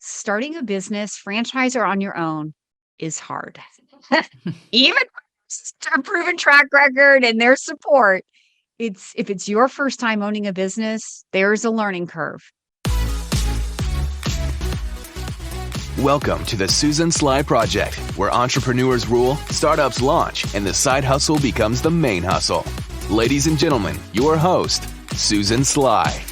Starting a business, franchise or on your own, is hard. Even with a proven track record and their support, if it's your first time owning a business, there's a learning curve. Welcome to the Susan Sly Project, where entrepreneurs rule, startups launch, and the side hustle becomes the main hustle. Ladies and gentlemen, your host, Susan Sly.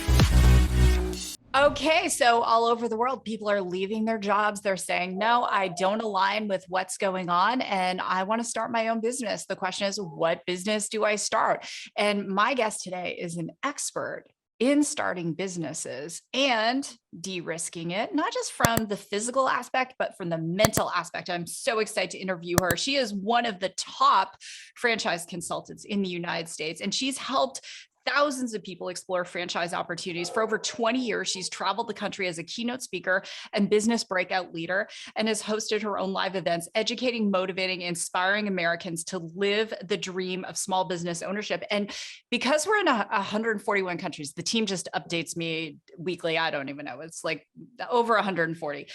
Okay, so all over the world, people are leaving their jobs. They're saying, no, I don't align with what's going on, and I want to start my own business. The question is, what business do I start? And my guest today is an expert in starting businesses and de-risking it, not just from the physical aspect, but from the mental aspect. I'm so excited to interview her. She is one of the top franchise consultants in the United States, and she's helped thousands of people explore franchise opportunities. For over 20 years, she's traveled the country as a keynote speaker and business breakout leader, and has hosted her own live events, educating, motivating, inspiring Americans to live the dream of small business ownership. And because we're in 141 countries, the team just updates me weekly. I don't even know. It's like over 140.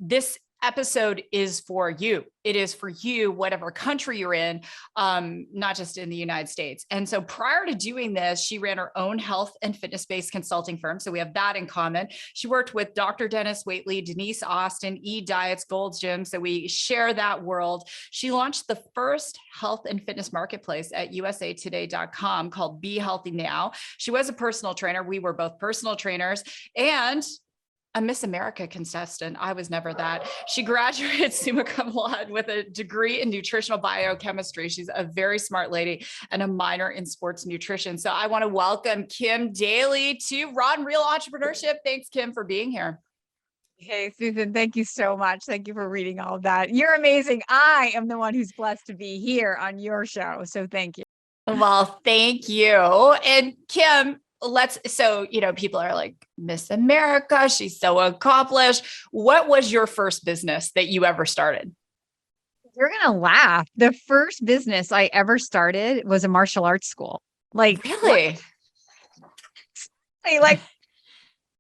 This episode is for you. It is for you, whatever country you're in, not just in the United States. And so prior to doing this, she ran her own health and fitness-based consulting firm. So we have that in common. She worked with Dr. Dennis Waitley, Denise Austin, E-Diets, Gold's Gym. So we share that world. She launched the first health and fitness marketplace at usatoday.com called Be Healthy Now. She was a personal trainer. We were both personal trainers, and a Miss America contestant. I was never that. She graduated summa cum laude with a degree in nutritional biochemistry. She's a very smart lady and a minor in sports nutrition. So I want to welcome Kim Daly to Raw and Real Entrepreneurship. Thanks, Kim, for being here. Hey, Susan, thank you so much. Thank you for reading all of that. You're amazing. I am the one who's blessed to be here on your show. So thank you. Well, thank you. And Kim, people are like, Miss America, she's so accomplished. What was your first business that you ever started? You're going to laugh. The first business I ever started was a martial arts school. Really?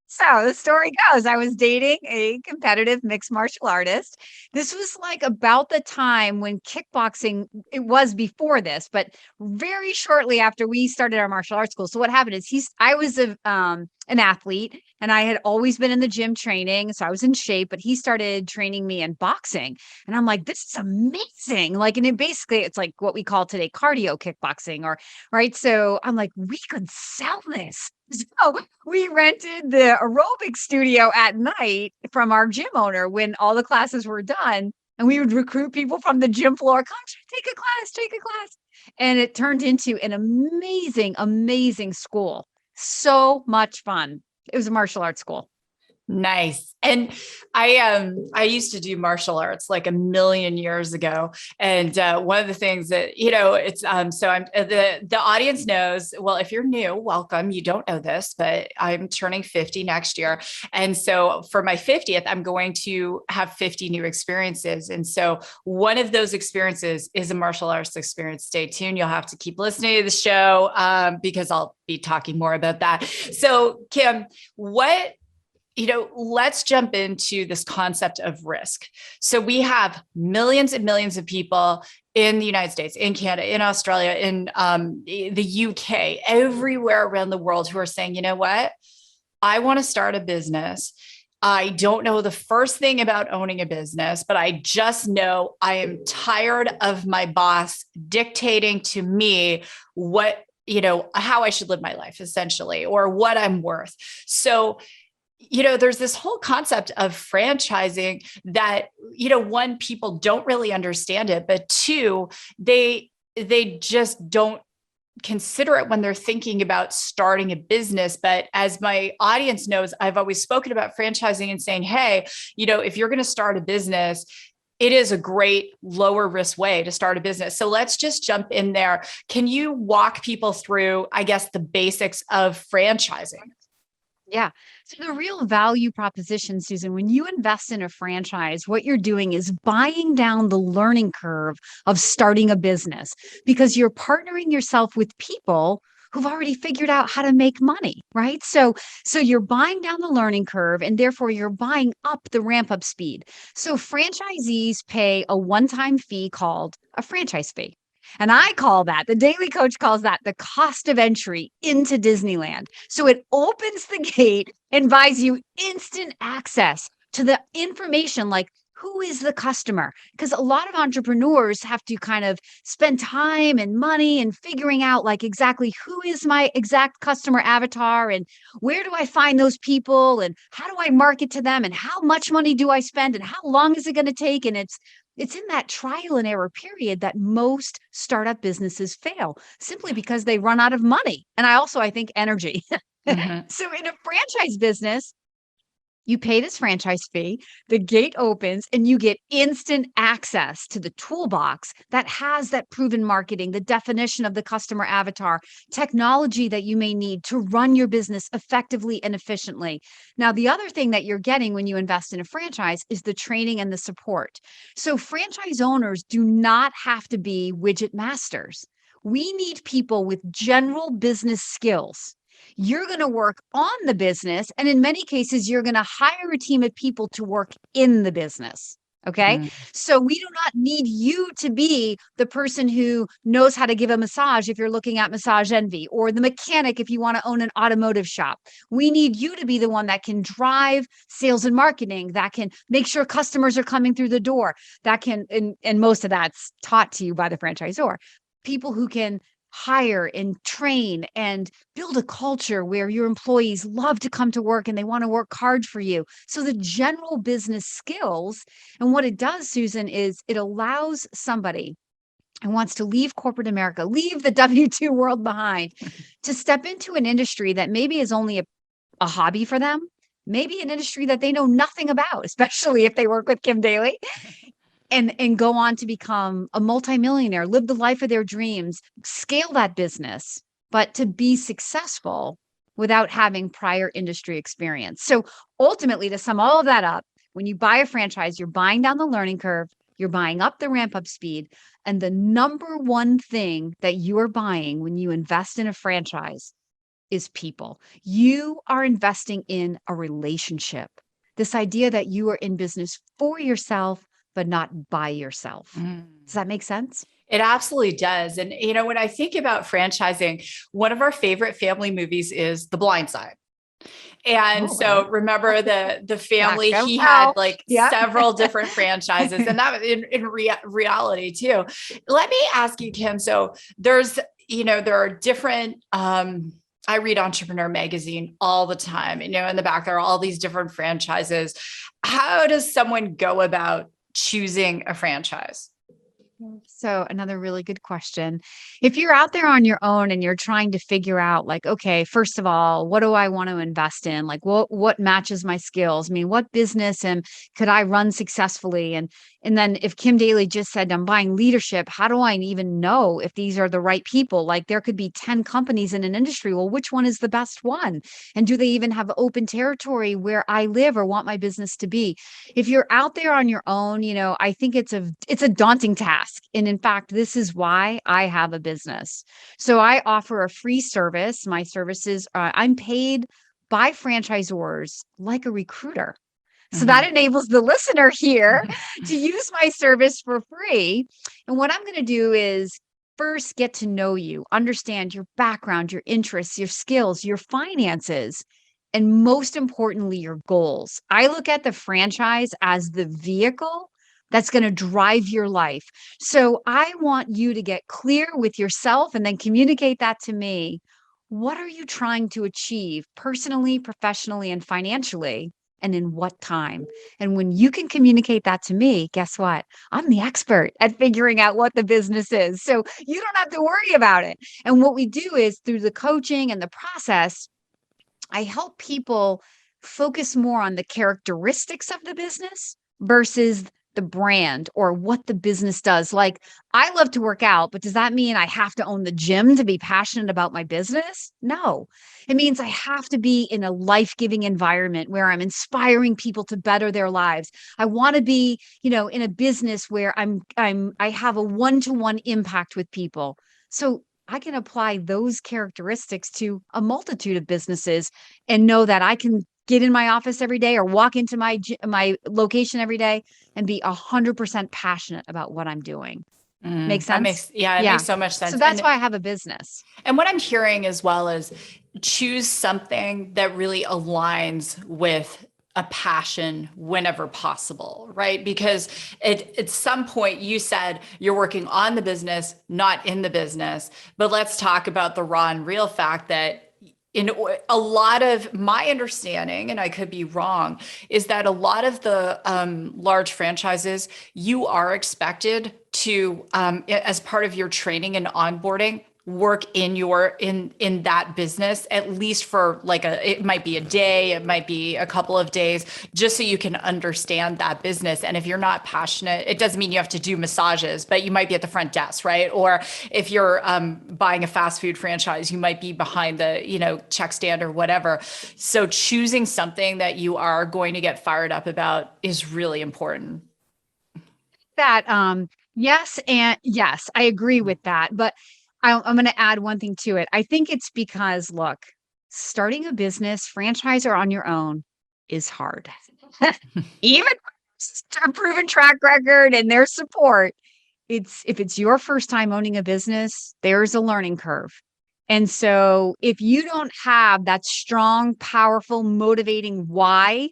So the story goes, I was dating a competitive mixed martial artist. This was like about the time when kickboxing, it was before this, but very shortly after we started our martial arts school. So what happened is I was an athlete, and I had always been in the gym training. So I was in shape, but he started training me in boxing. And I'm like, this is amazing. It's like what we call today cardio kickboxing, right? So I'm like, we could sell this. So we rented the aerobic studio at night from our gym owner when all the classes were done. And we would recruit people from the gym floor, come take a class. And it turned into an amazing, amazing school. So much fun. It was a martial arts school. Nice. And I used to do martial arts like a million years ago. And one of the things that, the audience knows, well, if you're new, welcome. You don't know this, but I'm turning 50 next year. And so for my 50th, I'm going to have 50 new experiences. And so one of those experiences is a martial arts experience. Stay tuned. You'll have to keep listening to the show because I'll be talking more about that. So Kim, let's jump into this concept of risk. So we have millions and millions of people in the United States, in Canada, in Australia, in the UK, everywhere around the world who are saying, you know what? I want to start a business. I don't know the first thing about owning a business, but I just know I am tired of my boss dictating to me how I should live my life, essentially, or what I'm worth. So there's this whole concept of franchising that, one, people don't really understand it, but two, they just don't consider it when they're thinking about starting a business. But as my audience knows, I've always spoken about franchising and saying, hey, if you're going to start a business, it is a great lower risk way to start a business. So let's just jump in there. Can you walk people through, I guess, the basics of franchising? Yeah. So the real value proposition, Susan, when you invest in a franchise, what you're doing is buying down the learning curve of starting a business, because you're partnering yourself with people who've already figured out how to make money, right? So you're buying down the learning curve and therefore you're buying up the ramp up speed. So franchisees pay a one-time fee called a franchise fee. And I call that, the Daly Coach calls that the cost of entry into Disneyland. So it opens the gate and buys you instant access to the information like who is the customer? Because a lot of entrepreneurs have to kind of spend time and money and figuring out like exactly who is my exact customer avatar and where do I find those people and how do I market to them and how much money do I spend and how long is it going to take? And it's in that trial and error period that most startup businesses fail simply because they run out of money. And I think energy. Mhm. So in a franchise business, you pay this franchise fee, the gate opens, and you get instant access to the toolbox that has that proven marketing, the definition of the customer avatar, technology that you may need to run your business effectively and efficiently. Now, the other thing that you're getting when you invest in a franchise is the training and the support. So, franchise owners do not have to be widget masters. We need people with general business skills. You're going to work on the business. And in many cases, you're going to hire a team of people to work in the business. Okay. Mm. So we do not need you to be the person who knows how to give a massage if you're looking at Massage Envy, or the mechanic if you want to own an automotive shop. We need you to be the one that can drive sales and marketing, that can make sure customers are coming through the door, that can, and most of that's taught to you by the franchisor. People who can hire and train and build a culture where your employees love to come to work and they want to work hard for you. So the general business skills, and what it does, Susan, is it allows somebody who wants to leave corporate America, leave the W-2 world behind, to step into an industry that maybe is only a hobby for them, maybe an industry that they know nothing about, especially if they work with Kim Daly, and go on to become a multimillionaire, live the life of their dreams, scale that business, but to be successful without having prior industry experience. So ultimately, to sum all of that up, when you buy a franchise, you're buying down the learning curve, you're buying up the ramp up speed. And the number one thing that you are buying when you invest in a franchise is people. You are investing in a relationship. This idea that you are in business for yourself, but not by yourself. Mm. Does that make sense? It absolutely does. And, when I think about franchising, one of our favorite family movies is The Blind Side. And Oh, so okay. remember the Yeah, family, go he had tell. like Yeah. several different franchises, and that in reality too. Let me ask you, Kim. So there are different, I read Entrepreneur Magazine all the time, in the back, there are all these different franchises. How does someone go about choosing a franchise? So another really good question. If you're out there on your own and you're trying to figure out like, okay, first of all, what do I want to invest in? Like what matches my skills? I mean, what business and could I run successfully? And then if Kim Daly just said I'm buying leadership, how do I even know if these are the right people? Like there could be 10 companies in an industry. Well, which one is the best one? And do they even have open territory where I live or want my business to be? If you're out there on your own, I think it's a daunting task. And in fact, this is why I have a business. So I offer a free service. My services, I'm paid by franchisors like a recruiter. So that enables the listener here to use my service for free. And what I'm going to do is first get to know you, understand your background, your interests, your skills, your finances, and most importantly, your goals. I look at the franchise as the vehicle that's going to drive your life. So I want you to get clear with yourself and then communicate that to me. What are you trying to achieve personally, professionally, and financially? And in what time? And when you can communicate that to me, guess what? I'm the expert at figuring out what the business is. So you don't have to worry about it. And what we do is through the coaching and the process, I help people focus more on the characteristics of the business versus the brand or what the business does. Like, I love to work out, but does that mean I have to own the gym to be passionate about my business? No. It means I have to be in a life-giving environment where I'm inspiring people to better their lives. I want to be, in a business where I have a one-to-one impact with people. So I can apply those characteristics to a multitude of businesses and know that I can get in my office every day or walk into my location every day and be 100% passionate about what I'm doing. Make That sense? makes, yeah, it Yeah. makes so much So sense. that's why I have a business. And what I'm hearing as well is choose something that really aligns with a passion whenever possible, right? Because at some point you said you're working on the business, not in the business. But let's talk about the raw and real fact that in a lot of my understanding, and I could be wrong, is that a lot of the large franchises, you are expected to, as part of your training and onboarding, work in that business at least for like it might be a day, it might be a couple of days, just so you can understand that business. And if you're not passionate, it doesn't mean you have to do massages, but you might be at the front desk, right? Or if you're buying a fast food franchise, you might be behind the check stand or whatever. So choosing something that you are going to get fired up about is really important. That yes, and yes, I agree with that. But I'm going to add one thing to it. I think it's because, look, starting a business, franchise or on your own, is hard. Even a proven track record and their support, if it's your first time owning a business, there's a learning curve. And so if you don't have that strong, powerful, motivating why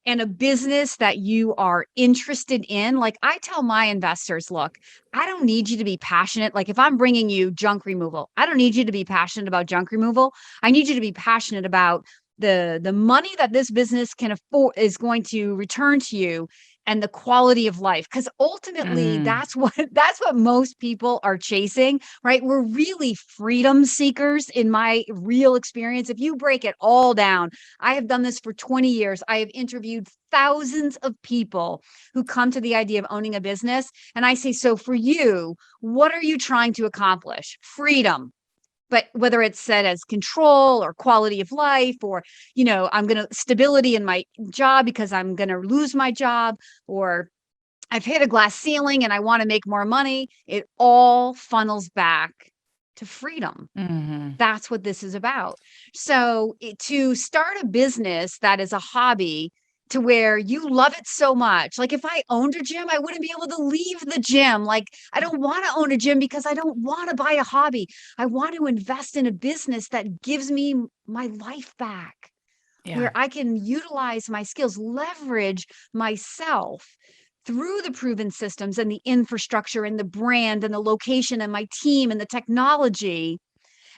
and a business that you are interested in, like I tell my investors, look, I don't need you to be passionate. Like if I'm bringing you junk removal, I don't need you to be passionate about junk removal. I need you to be passionate about the money that this business can afford is going to return to you and the quality of life, because ultimately that's what most people are chasing, right? We're really freedom seekers in my real experience. If you break it all down, I have done this for 20 years. I have interviewed thousands of people who come to the idea of owning a business, and I say, so for you, what are you trying to accomplish? Freedom. But whether it's said as control or quality of life, or, I'm going to stability in my job because I'm going to lose my job, or I've hit a glass ceiling and I want to make more money, it all funnels back to freedom. That's what this is about. So to start a business that is a hobby to where you love it so much. Like if I owned a gym, I wouldn't be able to leave the gym. Like I don't want to own a gym because I don't want to buy a hobby. I want to invest in a business that gives me my life back, where I can utilize my skills, leverage myself through the proven systems and the infrastructure and the brand and the location and my team and the technology,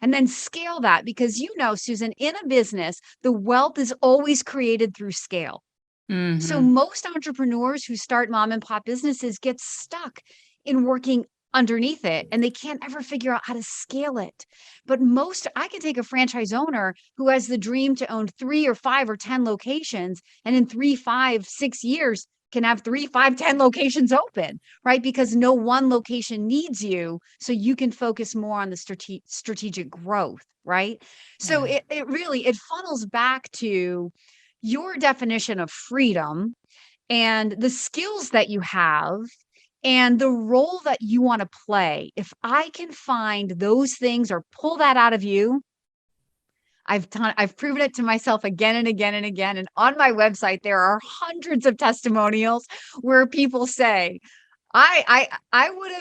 and then scale that. Because Susan, in a business, the wealth is always created through scale. So most entrepreneurs who start mom and pop businesses get stuck in working underneath it and they can't ever figure out how to scale it. But I can take a franchise owner who has the dream to own 3 or 5 or 10 locations, and in 3, 5, 6 years can have 3, 5, 10 locations open, right? Because no one location needs you. So you can focus more on the strategic growth, right? So it really, it funnels back to your definition of freedom and the skills that you have and the role that you want to play. If I can find those things or pull that out of you, I've proven it to myself again and again and again. And on my website, there are hundreds of testimonials where people say, I would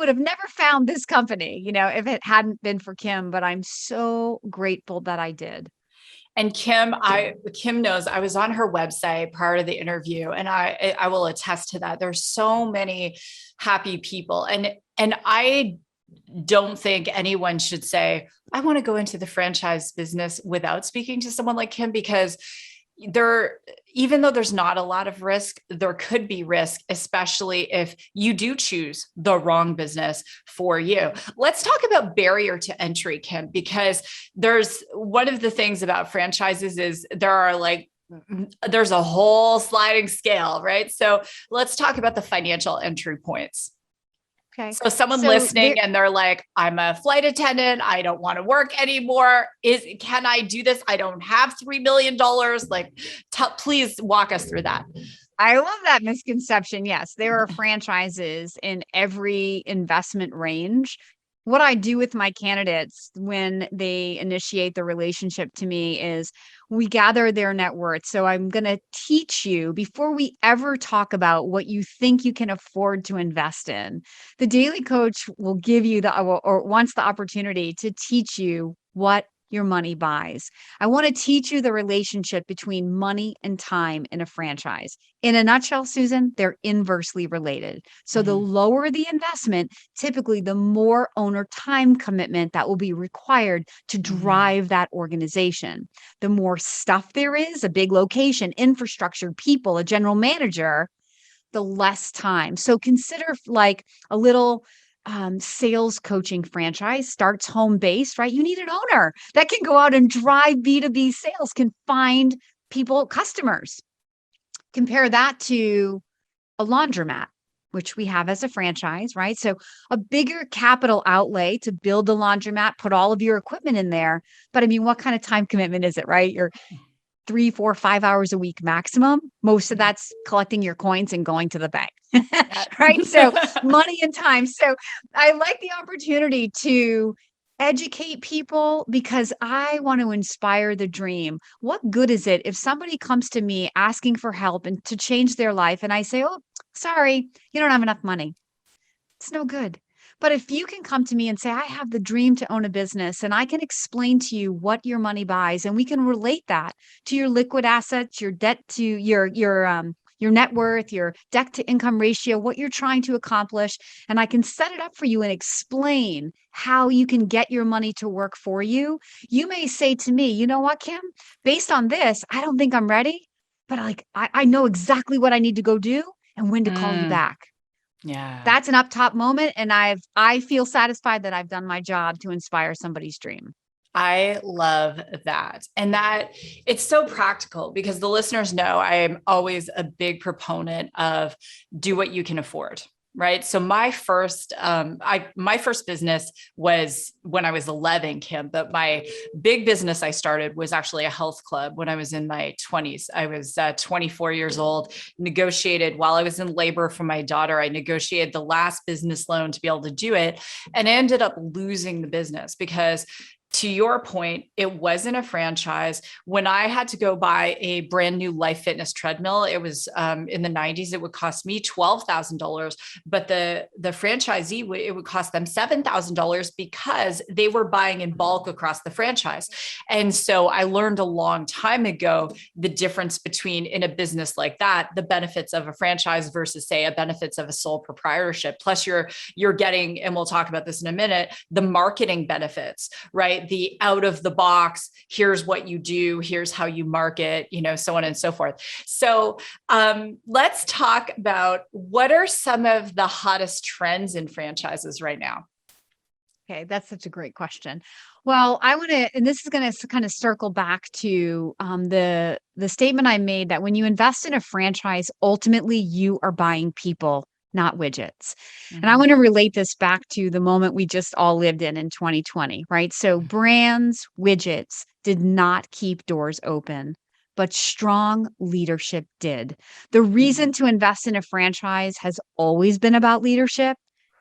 have never found this company, if it hadn't been for Kim, but I'm so grateful that I did. And Kim knows I was on her website prior to the interview, and I will attest to that. There's so many happy people, and I don't think anyone should say, I want to go into the franchise business without speaking to someone like Kim, because even though there's not a lot of risk, there could be risk, especially if you do choose the wrong business for you. Let's talk about barrier to entry, Kim, because there's one of the things about franchises is there's a whole sliding scale, right? So let's talk about the financial entry points. Okay. So someone listening and they're like, I'm a flight attendant. I don't want to work anymore. Can I do this? I don't have $3 million. Like, please walk us through that. I love that misconception. Yes, there are franchises in every investment range. what I do with my candidates when they initiate the relationship to me is we gather their net worth. So I'm going to teach you before we ever talk about what you think you can afford to invest in. The Daily Coach will give you or wants the opportunity to teach you what your money buys. I want to teach you the relationship between money and time in a franchise. In a nutshell, Susan, they're inversely related. So the lower the investment, typically the more owner time commitment that will be required to drive that organization. The more stuff there is, a big location, infrastructure, people, a general manager, the less time. So consider like a little sales coaching franchise starts home based, right? You need an owner that can go out and drive B2B sales, can find people, customers. Compare that to a laundromat, which we have as a franchise, right? So a bigger capital outlay to build the laundromat, put all of your equipment in there. But I mean, what kind of time commitment is it, right? You're 3, 4, 5 hours a week maximum. Most of that's collecting your coins and going to the bank, right? So money and time. So I like the opportunity to educate people because I want to inspire the dream. What good is it if somebody comes to me asking for help and to change their life and I say, "Oh, sorry, you don't have enough money." It's no good. But if you can come to me and say, I have the dream to own a business and I can explain to you what your money buys, and we can relate that to your liquid assets, your debt to your net worth, your debt to income ratio, what you're trying to accomplish. And I can set it up for you and explain how you can get your money to work for you. You may say to me, you know what, Kim, based on this, I don't think I'm ready, but I know exactly what I need to go do and when to call you back. Yeah. That's an up top moment. And I feel satisfied that I've done my job to inspire somebody's dream. I love that. And that it's so practical because the listeners know I am always a big proponent of do what you can afford. Right. So my first business was when I was 11, Kim, but my big business I started was actually a health club when I was in my 20s. I was 24 years old, negotiated while I was in labor for my daughter. I negotiated the last business loan to be able to do it and ended up losing the business because to your point, it wasn't a franchise. When I had to go buy a brand new Life Fitness treadmill, it was in the 90s, it would cost me $12,000, but the franchisee, it would cost them $7,000 because they were buying in bulk across the franchise. And so I learned a long time ago, the difference between in a business like that, the benefits of a franchise versus say a benefits of a sole proprietorship. Plus you're getting, and we'll talk about this in a minute, the marketing benefits, right? The out of the box, here's what you do, here's how you market, so on and so forth. So let's talk about what are some of the hottest trends in franchises right now? Okay, that's such a great question. Well, I want to, and this is going to kind of circle back to the statement I made that when you invest in a franchise, ultimately you are buying people, not widgets. And I want to relate this back to the moment we just all lived in 2020, right? So brands, widgets did not keep doors open, but strong leadership did. The reason to invest in a franchise has always been about leadership.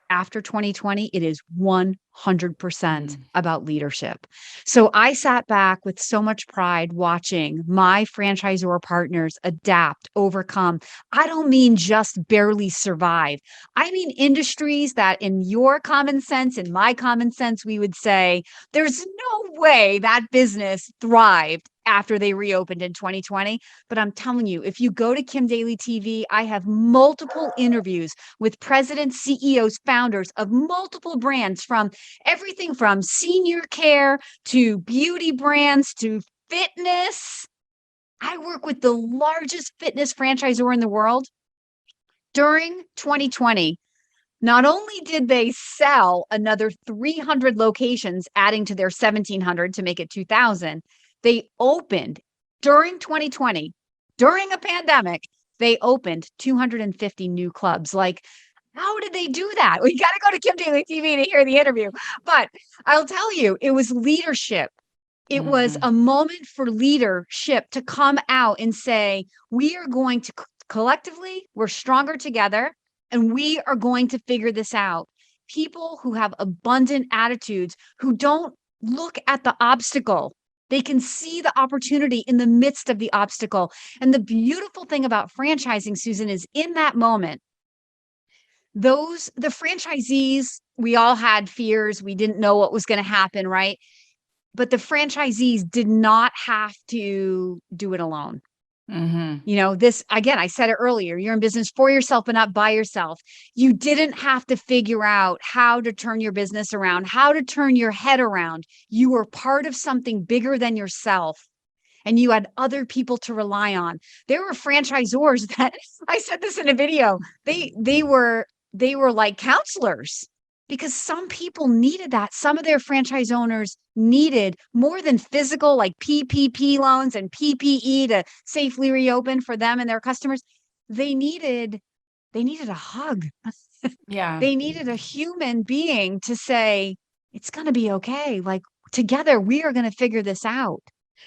After 2020, it is 100% about leadership. So I sat back with so much pride watching my franchisor partners adapt, overcome. I don't mean just barely survive. I mean industries that in your common sense, in my common sense, we would say, there's no way that business thrived after they reopened in 2020. But I'm telling you, if you go to Kim Daly TV, I have multiple interviews with presidents, CEOs, founders of multiple brands from everything from senior care to beauty brands to fitness. I work with the largest fitness franchisor in the world. During 2020, not only did they sell another 300 locations, adding to their 1,700 to make it 2,000, they opened during 2020, during a pandemic, they opened 250 new clubs. Like, how did they do that? We got to go to Kim Daly TV to hear the interview. But I'll tell you, it was leadership. It was a moment for leadership to come out and say, we are going to collectively, we're stronger together, and we are going to figure this out. people who have abundant attitudes, who don't look at the obstacle. They can see the opportunity in the midst of the obstacle. And the beautiful thing about franchising, Susan, is in that moment, the franchisees, we all had fears. We didn't know what was going to happen, right? But the franchisees did not have to do it alone. This, again, I said it earlier, you're in business for yourself, but not by yourself. You didn't have to figure out how to turn your business around, how to turn your head around. You were part of something bigger than yourself, and you had other people to rely on. There were franchisors that, I said this in a video, they were like counselors, because some people needed that. Some of their franchise owners needed more than physical, like PPP loans and PPE to safely reopen for them and their customers. They needed a hug. Yeah. They needed a human being to say, it's going to be okay. Like, together, we are going to figure this out.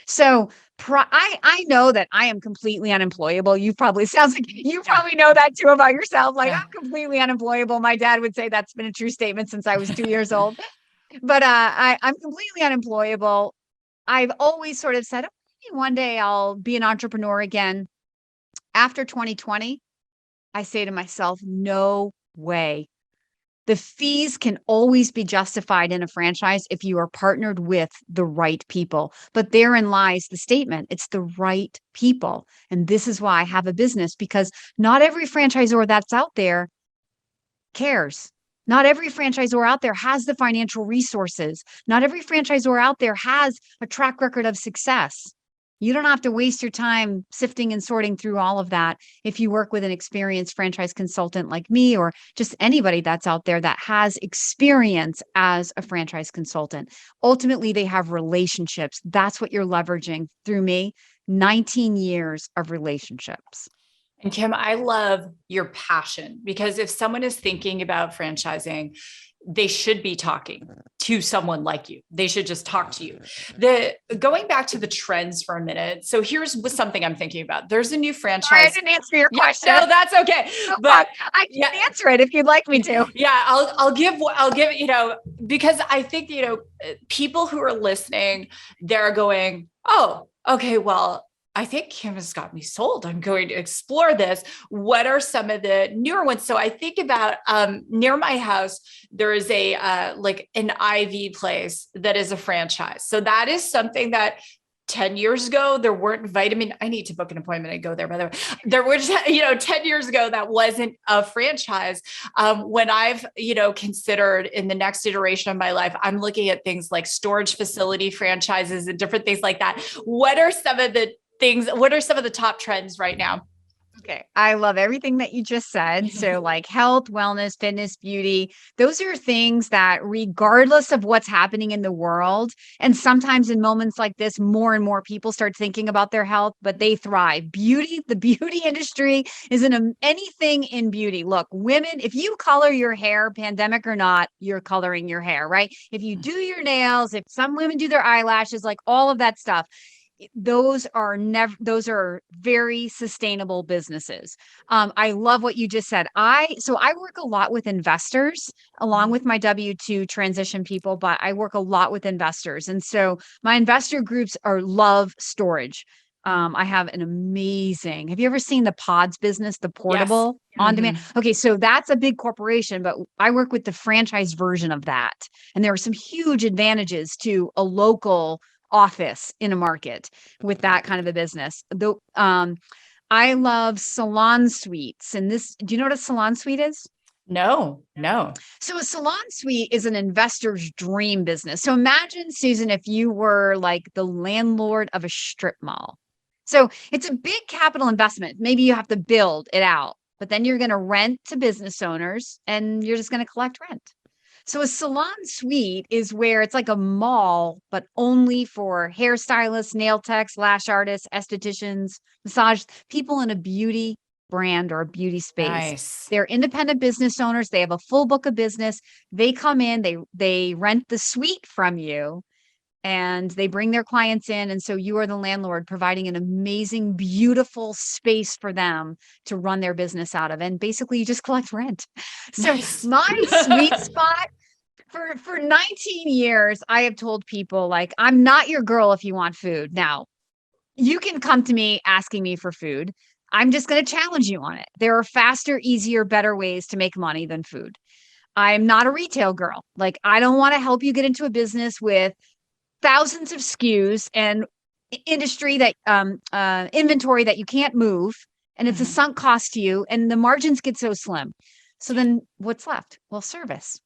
So I know that I am completely unemployable. You probably sounds like you probably know that too about yourself. Like, I'm completely unemployable. My dad would say that's been a true statement since I was 2 years old. But I'm completely unemployable. I've always sort of said, "Oh, maybe one day I'll be an entrepreneur again." After 2020, I say to myself, no way. The fees can always be justified in a franchise if you are partnered with the right people. But therein lies the statement. It's the right people. And this is why I have a business, because not every franchisor that's out there cares. Not every franchisor out there has the financial resources. Not every franchisor out there has a track record of success. You don't have to waste your time sifting and sorting through all of that if you work with an experienced franchise consultant like me, or just anybody that's out there that has experience as a franchise consultant. Ultimately, they have relationships. That's what you're leveraging through me. 19 years of relationships. And Kim, I love your passion, because if someone is thinking about franchising, they should be talking to someone like you. They should just talk to you. Going back to the trends for a minute. So here's something I'm thinking about. There's a new franchise. Sorry, I didn't answer your question. No, that's okay. But I can answer it if you'd like me to. Yeah, I'll give, because I think, people who are listening, they're going, oh, okay, well, I think Kim has got me sold. I'm going to explore this. What are some of the newer ones? So I think about near my house, there is like an IV place that is a franchise. So that is something that 10 years ago, there weren't I need to book an appointment and go there, by the way. There were, 10 years ago, that wasn't a franchise. When I've, considered in the next iteration of my life, I'm looking at things like storage facility franchises and different things like that. What are some of the top trends right now? Okay. I love everything that you just said. So like health, wellness, fitness, beauty, those are things that regardless of what's happening in the world, and sometimes in moments like this, more and more people start thinking about their health, but they thrive. The beauty industry isn't anything in beauty. Look, women, if you color your hair, pandemic or not, you're coloring your hair, right? If you do your nails, if some women do their eyelashes, like all of that stuff, those are very sustainable businesses. I love what you just said. I work a lot with investors along with my W-2 transition people, but I work a lot with investors. And so my investor groups love storage. I have have you ever seen the pods business, the portable on demand? Okay. So that's a big corporation, but I work with the franchise version of that. And there are some huge advantages to a local office in a market with that kind of a business. Though, I love salon suites. And do you know what a salon suite is? No. So a salon suite is an investor's dream business. So imagine, Susan, if you were like the landlord of a strip mall. So it's a big capital investment. Maybe you have to build it out, but then you're going to rent to business owners and you're just going to collect rent. So a salon suite is where it's like a mall, but only for hairstylists, nail techs, lash artists, estheticians, massage people in a beauty brand or a beauty space. Nice. They're independent business owners. They have a full book of business. They come in, they rent the suite from you. and they bring their clients in. And so you are the landlord providing an amazing, beautiful space for them to run their business out of. And basically you just collect rent. So Nice. my sweet spot for 19 years, I have told people, like, I'm not your girl if you want food. Now, you can come to me asking me for food. I'm just going to challenge you on it. There are faster, easier, better ways to make money than food. I'm not a retail girl. Like, I don't want to help you get into a business with thousands of SKUs and industry that inventory that you can't move, and it's a sunk cost to you, and the margins get so slim. So then what's left? Well, service.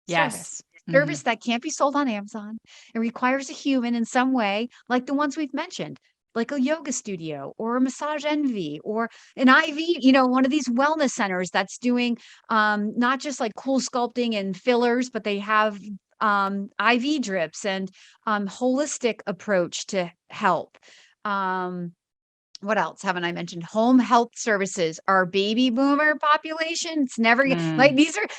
Yes. Service that can't be sold on Amazon. It requires a human in some way, like the ones we've mentioned, like a yoga studio or a Massage Envy or an IV, one of these wellness centers that's doing not just like cool sculpting and fillers, but they have IV drips and holistic approach to help. What else haven't I mentioned? Home health services. Our baby boomer population, it's never like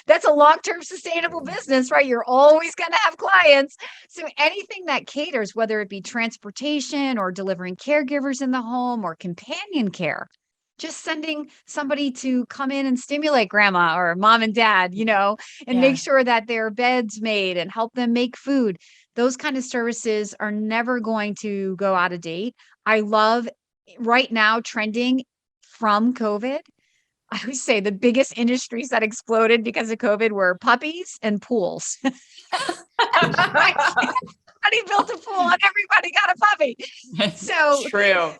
that's a long-term sustainable business, right? You're always going to have clients. So anything that caters, whether it be transportation or delivering caregivers in the home or companion care, just sending somebody to come in and stimulate grandma or mom and dad, and make sure that their bed's made and help them make food. Those kind of services are never going to go out of date. I love right now trending from COVID. I would say the biggest industries that exploded because of COVID were puppies and pools. Everybody built a pool and everybody got a puppy. So true.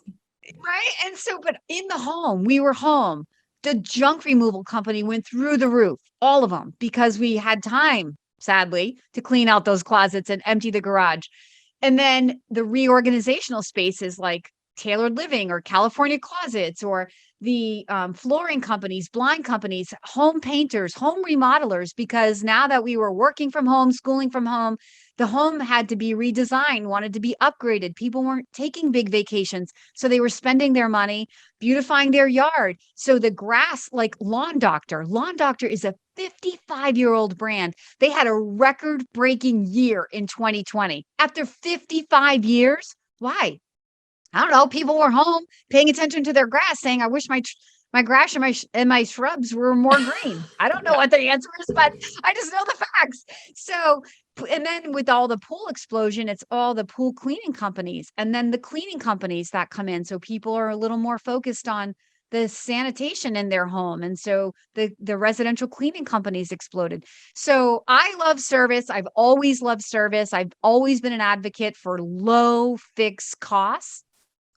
Right. And so, but in the home, we were home. The junk removal company went through the roof, all of them, because we had time, sadly, to clean out those closets and empty the garage. And then the reorganizational spaces like Tailored Living or California Closets or the flooring companies, blind companies, home painters, home remodelers, because now that we were working from home, schooling from home, the home had to be redesigned, wanted to be upgraded. People weren't taking big vacations, so they were spending their money beautifying their yard. So the grass, like Lawn Doctor is a 55-year-old brand. They had a record-breaking year in 2020. After 55 years, why? I don't know. People were home paying attention to their grass, saying, "I wish my grass and my shrubs were more green." I don't know what the answer is, but I just know the facts. So, and then with all the pool explosion, it's all the pool cleaning companies, and then the cleaning companies that come in. So people are a little more focused on the sanitation in their home, and so the residential cleaning companies exploded. So I love service. I've always loved service. I've always been an advocate for low fixed costs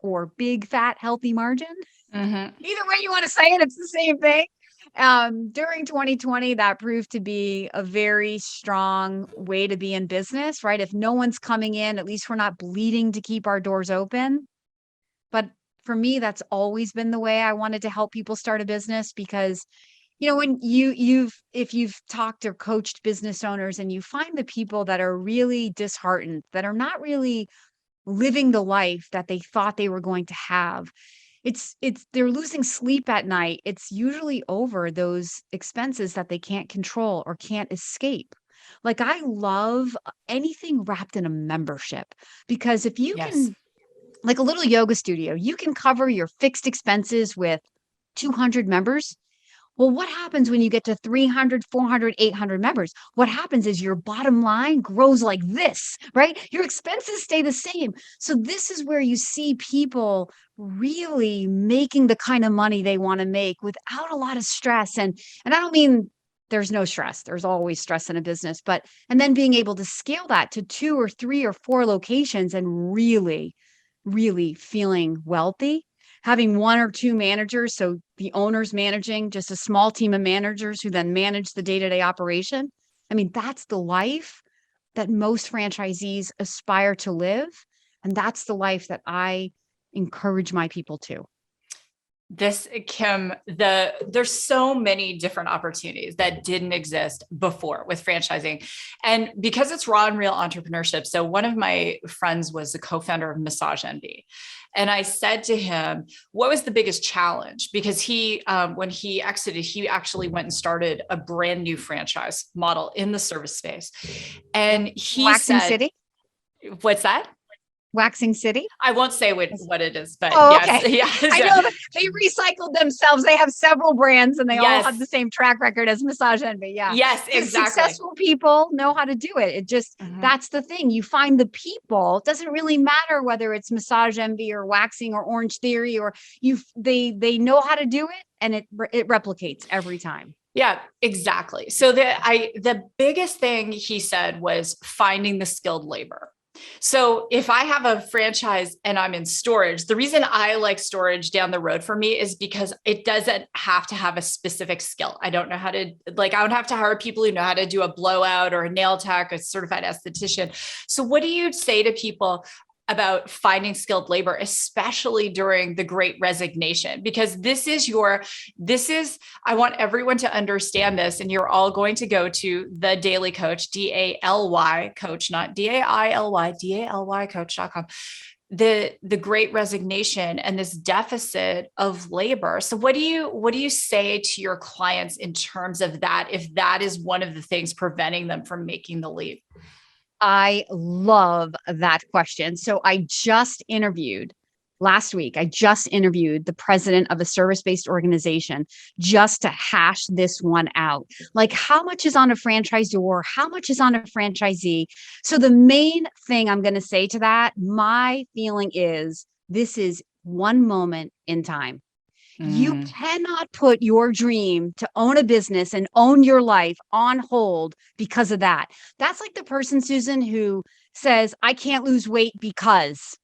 or big, fat, healthy margin. Either way you want to say it, it's the same thing. During 2020, that proved to be a very strong way to be in business, right? If no one's coming in, at least we're not bleeding to keep our doors open. But for me, that's always been the way I wanted to help people start a business, because when if you've talked or coached business owners and you find the people that are really disheartened, that are not really living the life that they thought they were going to have, they're losing sleep at night. It's usually over those expenses that they can't control or can't escape. Like, I love anything wrapped in a membership, because if you can, like a little yoga studio, you can cover your fixed expenses with 200 members. Well, what happens when you get to 300, 400, 800 members? What happens is your bottom line grows like this, right? Your expenses stay the same. So this is where you see people really making the kind of money they want to make without a lot of stress. And I don't mean there's no stress. There's always stress in a business, and then being able to scale that to 2 or 3 or 4 locations and really, really feeling wealthy. Having 1 or 2 managers, so the owner's managing just a small team of managers who then manage the day-to-day operation. I mean, that's the life that most franchisees aspire to live. And that's the life that I encourage my people to. Kim, there's so many different opportunities that didn't exist before with franchising. And because it's raw and real entrepreneurship. So one of my friends was the co-founder of Massage Envy. And I said to him, what was the biggest challenge? Because he, when he exited, he actually went and started a brand new franchise model in the service space. And he Waxing said, City? What's that? Waxing City? I won't say what it is, but Oh, yes. okay. Yes. I know that they recycled themselves. They have several brands and they all have Yes. the same track record as Massage Envy. Yeah. Yes, Because exactly. successful people know how to do it. It just, that's the thing. You find the people. It doesn't really matter whether it's Massage Envy or Waxing or Orange Theory, or they know how to do it, and it replicates every time. Yeah, exactly. So the biggest thing he said was finding the skilled labor. So if I have a franchise and I'm in storage, the reason I like storage down the road for me is because it doesn't have to have a specific skill. I don't know how to, like, I would have to hire people who know how to do a blowout or a nail tech, a certified esthetician. So what do you say to people about finding skilled labor, especially during the Great Resignation? Because I want everyone to understand this, and you're all going to go to the Daly Coach, DALY Coach, not DAILY, DALY Coach.com. The Great Resignation and this deficit of labor. So what do you say to your clients in terms of that, if that is one of the things preventing them from making the leap? I love that question. So last week, I just interviewed the president of a service-based organization just to hash this one out. Like, how much is on a franchisor? How much is on a franchisee? So the main thing I'm going to say to that, my feeling is this is one moment in time. You cannot put your dream to own a business and own your life on hold because of that. That's like the person, Susan, who says, I can't lose weight because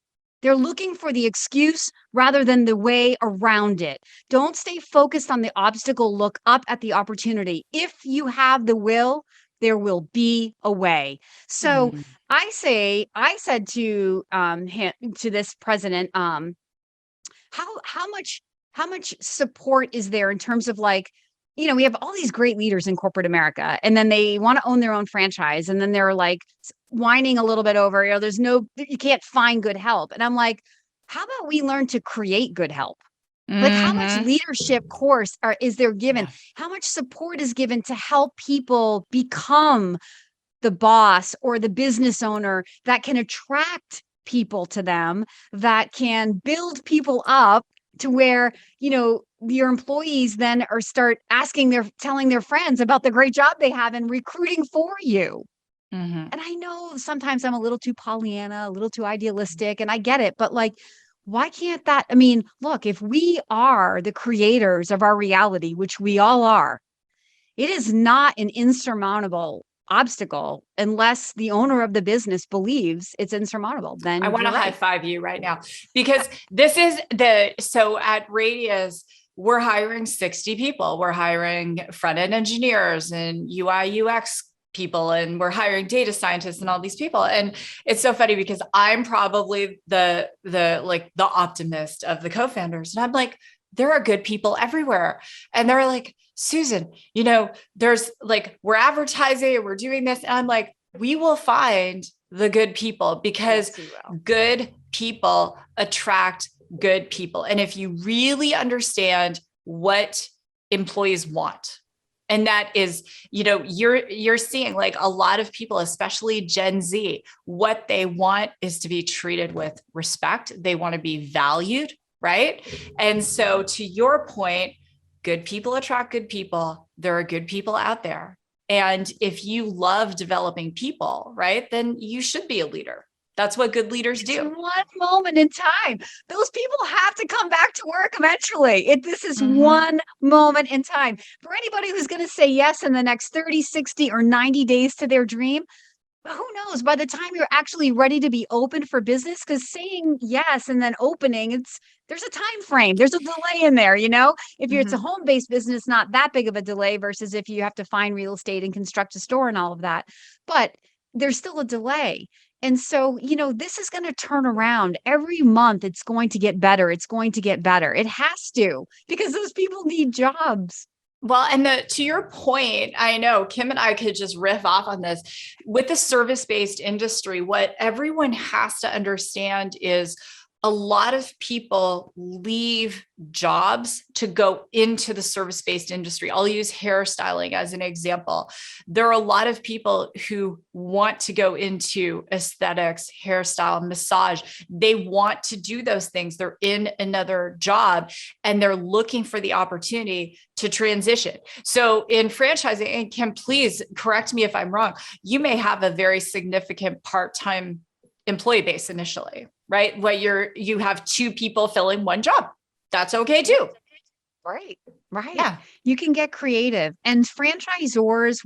they're looking for the excuse rather than the way around it. Don't stay focused on the obstacle. Look up at the opportunity. If you have the will, there will be a way. So I said to him, to this president, how much support is there in terms of, like, we have all these great leaders in corporate America, and then they want to own their own franchise, and then they're like whining a little bit over, you can't find good help. And I'm like, how about we learn to create good help? Like, how much leadership course is there given? Yeah. How much support is given to help people become the boss or the business owner that can attract people to them, that can build people up to where, your employees then start telling their friends about the great job they have and recruiting for you. And I know sometimes I'm a little too Pollyanna, a little too idealistic, and I get it, but like, why can't that? I mean, look, if we are the creators of our reality, which we all are, it is not an insurmountable obstacle unless the owner of the business believes it's insurmountable. Then I want to high five you right now, because so at Radius, we're hiring 60 people. We're hiring front-end engineers and UI UX people, and we're hiring data scientists and all these people. And it's so funny because I'm probably the optimist of the co-founders. And I'm like, there are good people everywhere. And they're like, Susan, there's like, we're advertising and we're doing this. And I'm like, we will find the good people, because good people attract good people. And if you really understand what employees want, and that is, you're seeing like a lot of people, especially Gen Z, what they want is to be treated with respect. They want to be valued, right? And so to your point, good people attract good people. There are good people out there. And if you love developing people, right, then you should be a leader. That's what good leaders do. One moment in time. Those people have to come back to work eventually. This is one moment in time. For anybody who's going to say yes in the next 30, 60, or 90 days to their dream, who knows, by the time you're actually ready to be open for business, because saying yes and then opening, there's a time frame, there's a delay in there, if it's a home-based business, not that big of a delay versus if you have to find real estate and construct a store and all of that, but there's still a delay. And so, this is going to turn around every month. It's going to get better. It's going to get better. It has to, because those people need jobs. Well, and to your point, I know Kim and I could just riff off on this. With the service-based industry, what everyone has to understand is a lot of people leave jobs to go into the service-based industry. I'll use hairstyling as an example. There are a lot of people who want to go into aesthetics, hairstyle, massage. They want to do those things. They're in another job and they're looking for the opportunity to transition. So in franchising, and Kim, please correct me if I'm wrong, you may have a very significant part-time employee base initially, right? Where you have two people filling one job. That's okay too. Right. Right. Yeah. You can get creative, and franchisors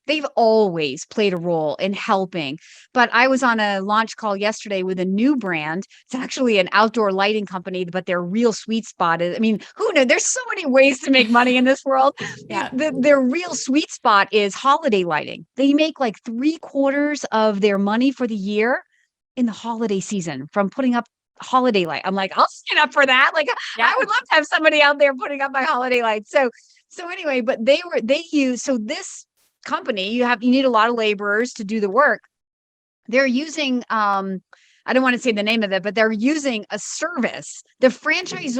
they've always played a role in helping. But I was on a launch call yesterday with a new brand. It's actually an outdoor lighting company, but their real sweet spot is, I mean, who knows? There's so many ways to make money in this world. Yeah. Their real sweet spot is holiday lighting. They make like 3/4 of their money for the year in the holiday season from putting up holiday light. I'm like, I'll sign up for that. Like, Yeah. I would love to have somebody out there putting up my holiday lights. So anyway, but so this company, you need a lot of laborers to do the work. They're using, I don't want to say the name of it, but they're using a service. The franchisees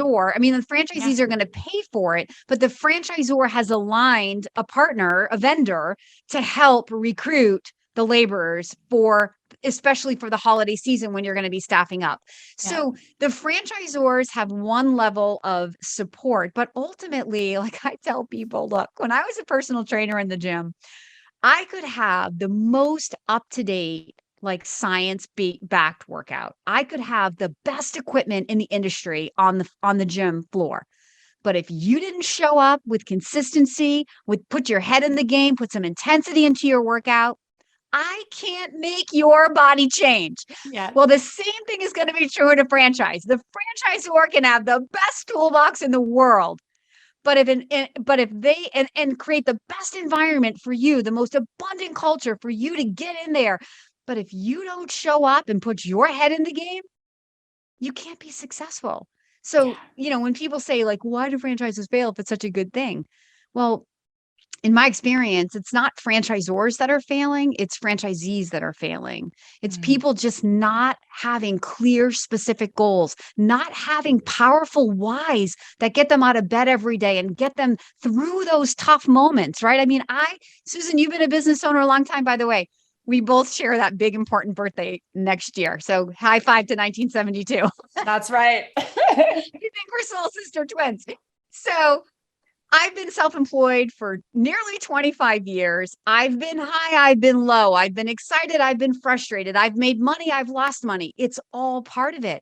are going to pay for it, but the franchisor has aligned a partner, a vendor, to help recruit the laborers especially for the holiday season when you're going to be staffing up. Yeah. So the franchisors have one level of support, but ultimately, like I tell people, look, when I was a personal trainer in the gym, I could have the most up-to-date, like science-backed workout. I could have the best equipment in the industry on the gym floor. But if you didn't show up with consistency, put your head in the game, put some intensity into your workout, I can't make your body change. Yeah. Well, the same thing is going to be true in a franchise. The franchisor can have the best toolbox in the world, but if they create the best environment for you, the most abundant culture for you to get in there, but if you don't show up and put your head in the game, you can't be successful. So, when people say like, why do franchises fail if it's such a good thing? Well, in my experience, it's not franchisors that are failing, it's franchisees that are failing. It's people just not having clear, specific goals, not having powerful whys that get them out of bed every day and get them through those tough moments, right? I mean, Susan, you've been a business owner a long time, by the way. We both share that big, important birthday next year. So high five to 1972. That's right. You think we're soul sister twins. So I've been self-employed for nearly 25 years. I've been high, I've been low, I've been excited, I've been frustrated, I've made money, I've lost money. It's all part of it.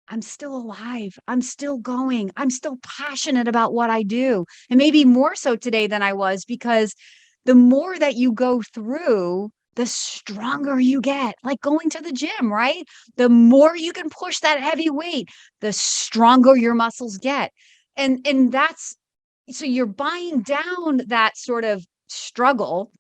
I'm still alive. I'm still going. I'm still passionate about what I do. And maybe more so today than I was, because the more that you go through, the stronger you get, like going to the gym, right? The more you can push that heavy weight, the stronger your muscles get. And so you're buying down that sort of struggle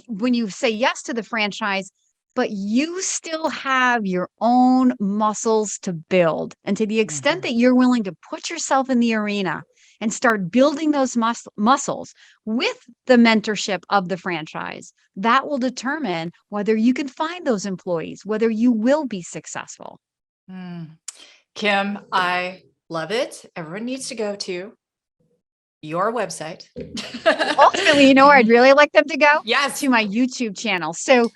when you say yes to the franchise, but you still have your own muscles to build. And to the extent that you're willing to put yourself in the arena and start building those muscles with the mentorship of the franchise, that will determine whether you can find those employees, whether you will be successful. Kim, I love it. Everyone needs to go to your website. Ultimately, you know where I'd really like them to go? Yes. To my YouTube channel. So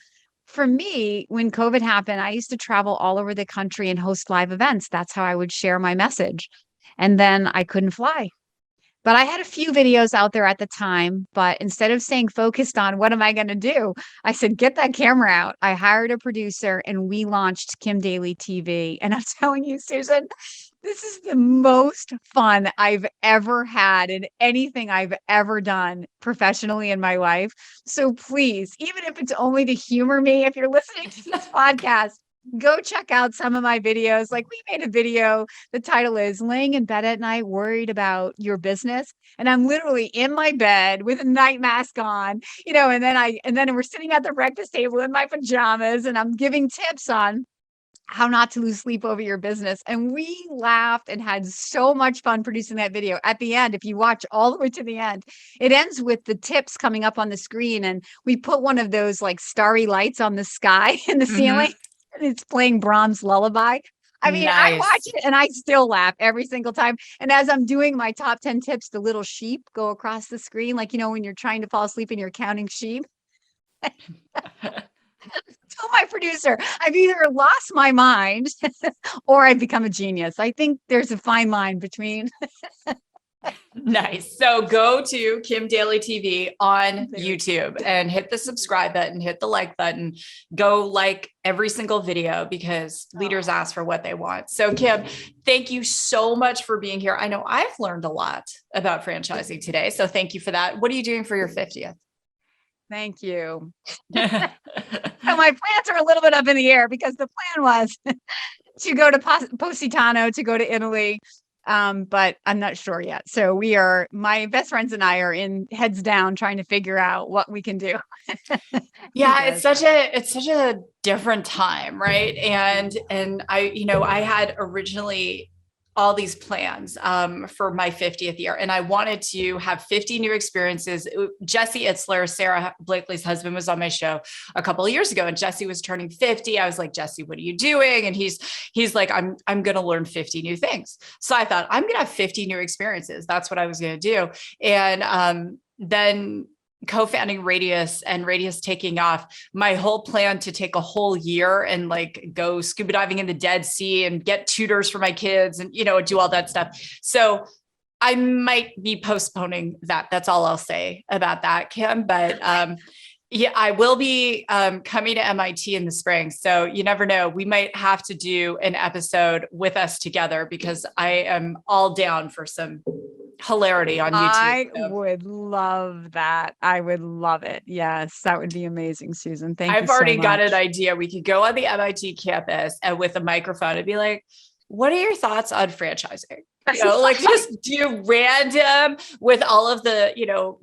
for me, when COVID happened, I used to travel all over the country and host live events. That's how I would share my message. And then I couldn't fly. But I had a few videos out there at the time, but instead of staying focused on what am I going to do, I said, get that camera out. I hired a producer and we launched Kim Daly TV. And I'm telling you, Susan, this is the most fun I've ever had in anything I've ever done professionally in my life. So please, even if it's only to humor me, if you're listening to this podcast, go check out some of my videos. Like we made a video, the title is Laying in Bed at Night Worried About Your Business. And I'm literally in my bed with a night mask on, and then we're sitting at the breakfast table in my pajamas and I'm giving tips on how not to lose sleep over your business. And we laughed and had so much fun producing that video. At the end, if you watch all the way to the end, it ends with the tips coming up on the screen. And we put one of those like starry lights on the sky in the ceiling. It's playing Brahms' Lullaby. I mean, I watch Nice. it and I still laugh every single time. And as I'm doing my top 10 tips, the little sheep go across the screen, like, when you're trying to fall asleep and you're counting sheep. Tell my producer, I've either lost my mind or I've become a genius. I think there's a fine line between. Nice. So go to Kim Daly TV on YouTube and hit the subscribe button, hit the like button, go like every single video because leaders ask for what they want. So Kim, thank you so much for being here. I know I've learned a lot about franchising today. So thank you for that. What are you doing for your 50th? Thank you. So my plans are a little bit up in the air because the plan was to go to Positano, to go to Italy. But I'm not sure yet. So my best friends and I are in heads down trying to figure out what we can do. Yeah, it's such a different time, right? And I had originally all these plans for my 50th year. And I wanted to have 50 new experiences. Jesse Itzler, Sarah Blakely's husband, was on my show a couple of years ago, and Jesse was turning 50. I was like, Jesse, what are you doing? And he's like, I'm going to learn 50 new things. So I thought I'm going to have 50 new experiences. That's what I was going to do. And then co-founding Radius and Radius taking off, my whole plan to take a whole year and like go scuba diving in the Dead Sea and get tutors for my kids and, do all that stuff. So I might be postponing that. That's all I'll say about that, Kim. But yeah, I will be coming to MIT in the spring. So you never know. We might have to do an episode with us together because I am all down for some hilarity on YouTube. I would love that. I would love it. Yes, that would be amazing, Susan. Thank you so much. I've already got an idea. We could go on the MIT campus and with a microphone and be like, what are your thoughts on franchising? Like just do random with all of the,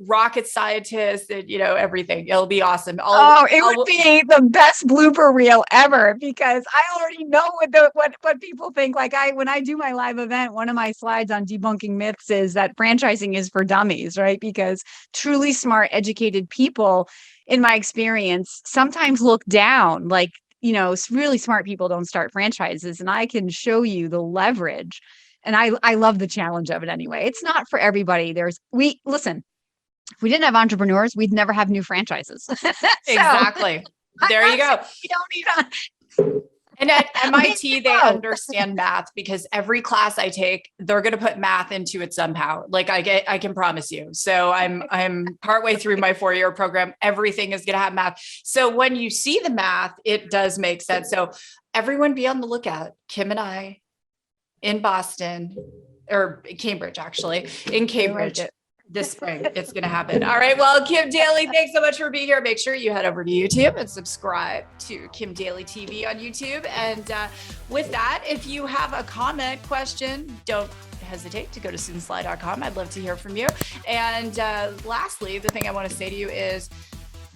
rocket scientists and, everything. It'll be awesome. It would be the best blooper reel ever because I already know what people think. Like when I do my live event, one of my slides on debunking myths is that franchising is for dummies, right? Because truly smart, educated people, in my experience, sometimes look down, like, really smart people don't start franchises, and I can show you the leverage. And I love the challenge of it anyway. It's not for everybody. Listen, if we didn't have entrepreneurs, we'd never have new franchises. Exactly. There you go. You don't need And at MIT, they understand math because every class I take, they're going to put math into it somehow. Like I can promise you. So I'm partway through my 4-year program. Everything is going to have math. So when you see the math, it does make sense. So everyone be on the lookout. Kim and I in Boston or Cambridge, actually in Cambridge. This spring, it's going to happen. All right. Well, Kim Daly, thanks so much for being here. Make sure you head over to YouTube and subscribe to Kim Daly TV on YouTube. And with that, if you have a comment, question, don't hesitate to go to susansly.com. I'd love to hear from you. And lastly, the thing I want to say to you is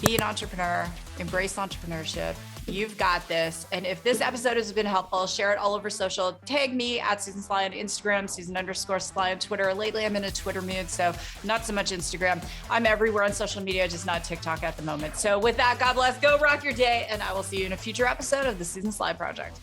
be an entrepreneur, embrace entrepreneurship. You've got this. And if this episode has been helpful, share it all over social. Tag me at Susan Sly on Instagram, Susan_Sly on Twitter. Lately, I'm in a Twitter mood, so not so much Instagram. I'm everywhere on social media, just not TikTok at the moment. So with that, God bless, go rock your day, and I will see you in a future episode of the Susan Sly Project.